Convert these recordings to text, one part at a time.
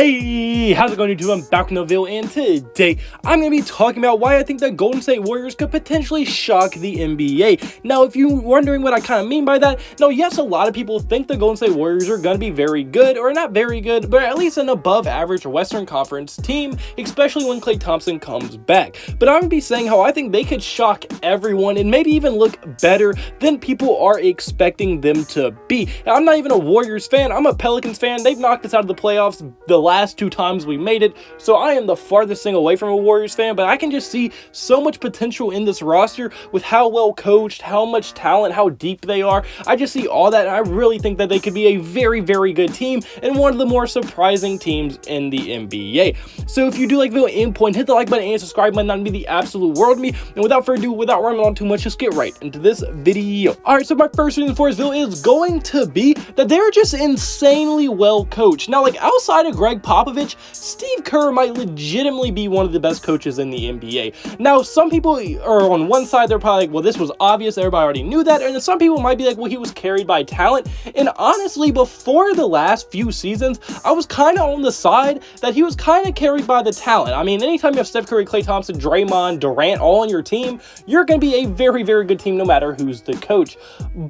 Hey, how's it going, YouTube? I'm back with another video, and today I'm going to be talking about why I think the Golden State Warriors could potentially shock the NBA. Now, if you're wondering what I kind of mean by that, no, yes, a lot of people think the Golden State Warriors are going to be very good, or not very good, but at least an above-average Western Conference team, especially when Klay Thompson comes back. But I'm going to be saying how I think they could shock everyone and maybe even look better than people are expecting them to be. Now, I'm not even a Warriors fan. I'm a Pelicans fan. They've knocked us out of the playoffs the last two times we made it, so I am the farthest thing away from a Warriors fan, but I can just see so much potential in this roster with how well coached, how much talent, how deep they are. I just see all that, and I really think that they could be a very, very good team and one of the more surprising teams in the NBA. So if you do like the video in point, hit the like button and subscribe button. That would be the absolute world to me. And without further ado, without rambling on too much, just get right into this video. Alright, so my first reason for this video is going to be that they're just insanely well coached. Now, like, outside of Greg Popovich, Steve Kerr might legitimately be one of the best coaches in the NBA. Now, some people are on one side, they're probably like, well, this was obvious, everybody already knew that, and some people might be like, well, he was carried by talent. And honestly, before the last few seasons, I was kind of on the side that he was kind of carried by the talent. I mean, anytime you have Steph Curry, Klay Thompson, Draymond, Durant all on your team, you're going to be a very, very good team no matter who's the coach.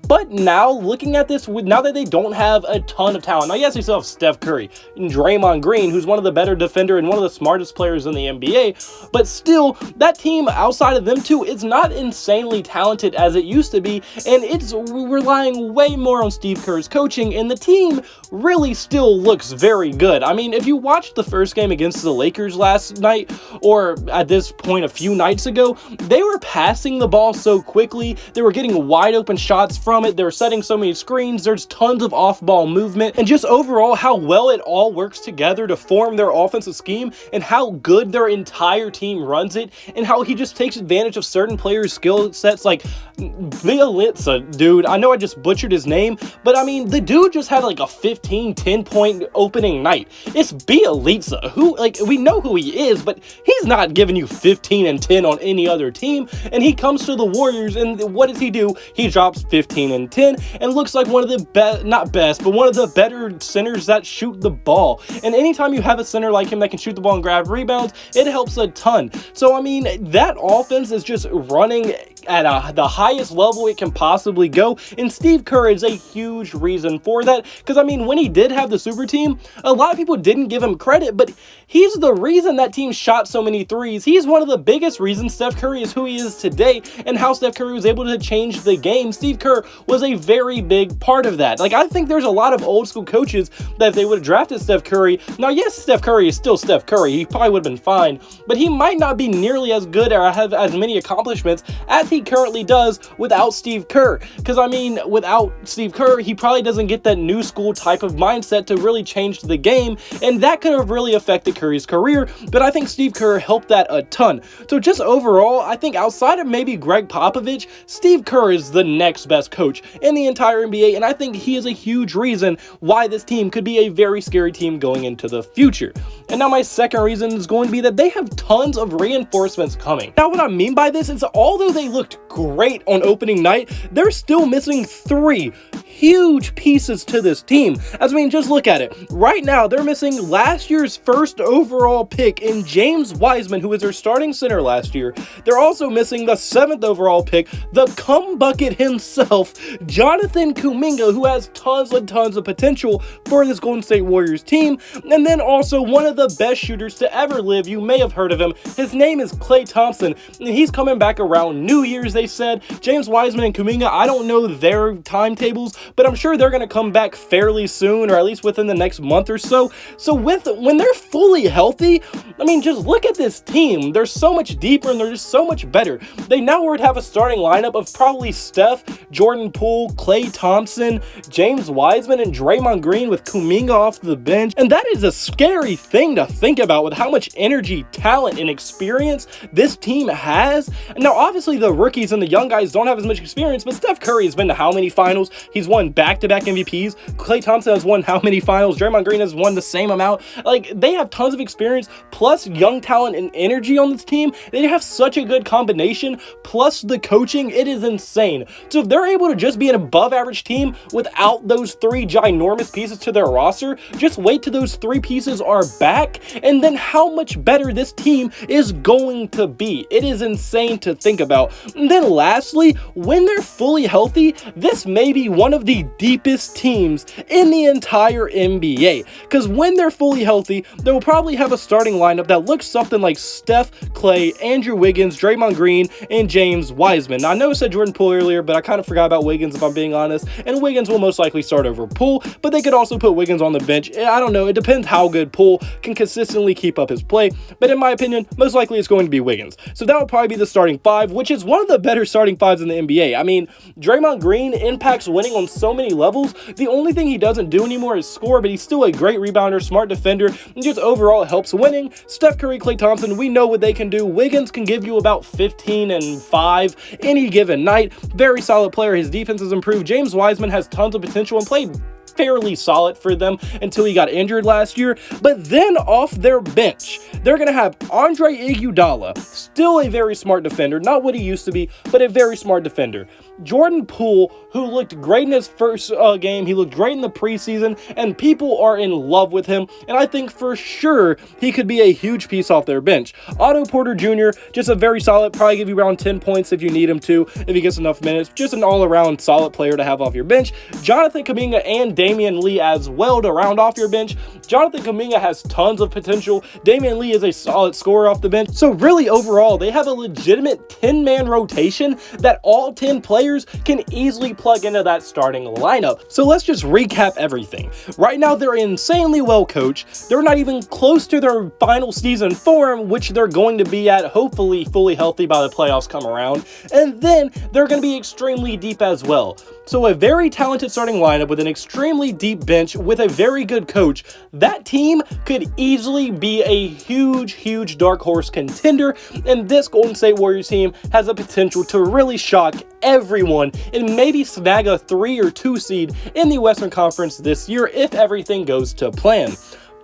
But now, looking at this, now that they don't have a ton of talent, now yes, you still have Steph Curry and Draymond Green, who's one of the better defender and one of the smartest players in the NBA, but still, that team outside of them two is not insanely talented as it used to be, and it's relying way more on Steve Kerr's coaching, and the team really still looks very good. I mean, if you watched the first game against the Lakers last night, or at this point a few nights ago, they were passing the ball so quickly, they were getting wide open shots from it, they were setting so many screens, there's tons of off-ball movement, and just overall how well it all works together to form their offensive scheme, and how good their entire team runs it, and how he just takes advantage of certain players' skill sets. Like Bielitsa, dude, I know I just butchered his name, but I mean, the dude just had like a 10 point opening night. It's Bielitsa, who, like, we know who he is, but he's not giving you 15 and 10 on any other team, and he comes to the Warriors, and what does he do? He drops 15 and 10, and looks like one of the not best, but one of the better centers that shoot the ball. And anytime you have a center like him that can shoot the ball and grab rebounds, it helps a ton. So I mean, that offense is just running at the highest level it can possibly go, and Steve Kerr is a huge reason for that, because I mean, when he did have the super team, a lot of people didn't give him credit, but he's the reason that team shot so many threes. He's one of the biggest reasons Steph Curry is who he is today, and how Steph Curry was able to change the game. Steve Kerr was a very big part of that. Like, I think there's a lot of old school coaches that if they would have drafted Steph Curry, now yes, Steph Curry is still Steph Curry, he probably would have been fine, but he might not be nearly as good or have as many accomplishments as he currently does without Steve Kerr. Because I mean, without Steve Kerr, he probably doesn't get that new school type of mindset to really change the game, and that could have really affected Curry's career, but I think Steve Kerr helped that a ton. So just overall, I think outside of maybe Greg Popovich, Steve Kerr is the next best coach in the entire NBA, and I think he is a huge reason why this team could be a very scary team going into the future. And now my second reason is going to be that they have tons of reinforcements coming. Now, what I mean by this is, although they looked great on opening night, they're still missing three huge pieces to this team. As I mean, just look at it. Right now, they're missing last year's first overall pick in James Wiseman, who was their starting center last year. They're also missing the 7th overall pick, the cum bucket himself, Johnathin Kuminga, who has tons and tons of potential for this Golden State Warriors team. And then also one of the best shooters to ever live. You may have heard of him. His name is Klay Thompson, and he's coming back around New Year's, they said. James Wiseman and Kuminga, I don't know their timetables, but I'm sure they're going to come back fairly soon, or at least within the next month or so. So when they're fully healthy, I mean, just look at this team. They're so much deeper, and they're just so much better. They now would have a starting lineup of probably Steph, Jordan Poole, Klay Thompson, James Wiseman, and Draymond Green with Kuminga off the bench. And that is a scary thing to think about with how much energy, talent, and experience this team has. Now, obviously, the rookies and the young guys don't have as much experience, but Steph Curry has been to how many finals? He's won back-to-back MVPs. Klay Thompson has won how many finals? Draymond Green has won the same amount. Like, they have tons of experience, plus young talent and energy on this team. They have such a good combination, plus the coaching. It is insane. So if they're able to just be an above-average team without those three ginormous pieces to their roster, just wait till those three pieces are back, and then how much better this team is going to be. It is insane to think about. And then lastly, when they're fully healthy, this may be one of the deepest teams in the entire NBA. Because when they're fully healthy, they will probably have a starting lineup that looks something like Steph, Klay, Andrew Wiggins, Draymond Green, and James Wiseman. Now, I know I said Jordan Poole earlier, but I kind of forgot about Wiggins, if I'm being honest. And Wiggins will most likely start over Poole, but they could also put Wiggins on the bench. I don't know. It depends how good Poole can consistently keep up his play. But in my opinion, most likely it's going to be Wiggins. So that would probably be the starting five, which is one of the better starting fives in the NBA. I mean, Draymond Green impacts winning on so many levels. The only thing he doesn't do anymore is score, but he's still a great rebounder, smart defender, and just overall helps winning. Steph Curry, Klay Thompson, we know what they can do. Wiggins can give you about 15 and 5 any given night. Very solid player. His defense has improved. James Wiseman has tons of potential and played fairly solid for them until he got injured last year. But then off their bench, they're going to have Andre Iguodala, still a very smart defender, not what he used to be, but a very smart defender. Jordan Poole, who looked great in his first game. He looked great in the preseason, and people are in love with him, and I think for sure he could be a huge piece off their bench. Otto Porter Jr., just a very solid, probably give you around 10 points if you need him to, if he gets enough minutes. Just an all-around solid player to have off your bench. Johnathin Kuminga and Damian Lee as well to round off your bench. Johnathin Kuminga has tons of potential. Damian Lee is a solid scorer off the bench. So really, overall, they have a legitimate 10-man rotation that all 10 players can easily plug into that starting lineup. So let's just recap everything. Right now, they're insanely well coached. They're not even close to their final season form, which they're going to be at, hopefully fully healthy by the playoffs come around. And then they're going to be extremely deep as well. So a very talented starting lineup with an extremely deep bench with a very good coach. That team could easily be a huge dark horse contender, and this Golden State Warriors team has the potential to really shock everyone and maybe snag a 3 or 2 seed in the Western Conference this year if everything goes to plan.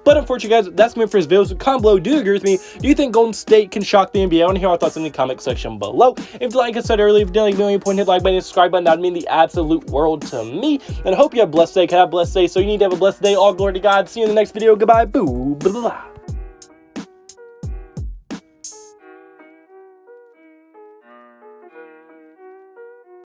But unfortunately, guys, that's me for this video. So comment below, do you agree with me? Do you think Golden State can shock the NBA? I want to hear your thoughts in the comment section below. If you like I said earlier, if you didn't like the video, hit the like button and subscribe button. That would mean the absolute world to me. And I hope you have a blessed day. Can I have a blessed day? So you need to have a blessed day. All glory to God. See you in the next video. Goodbye. Boo. Blah, blah, blah.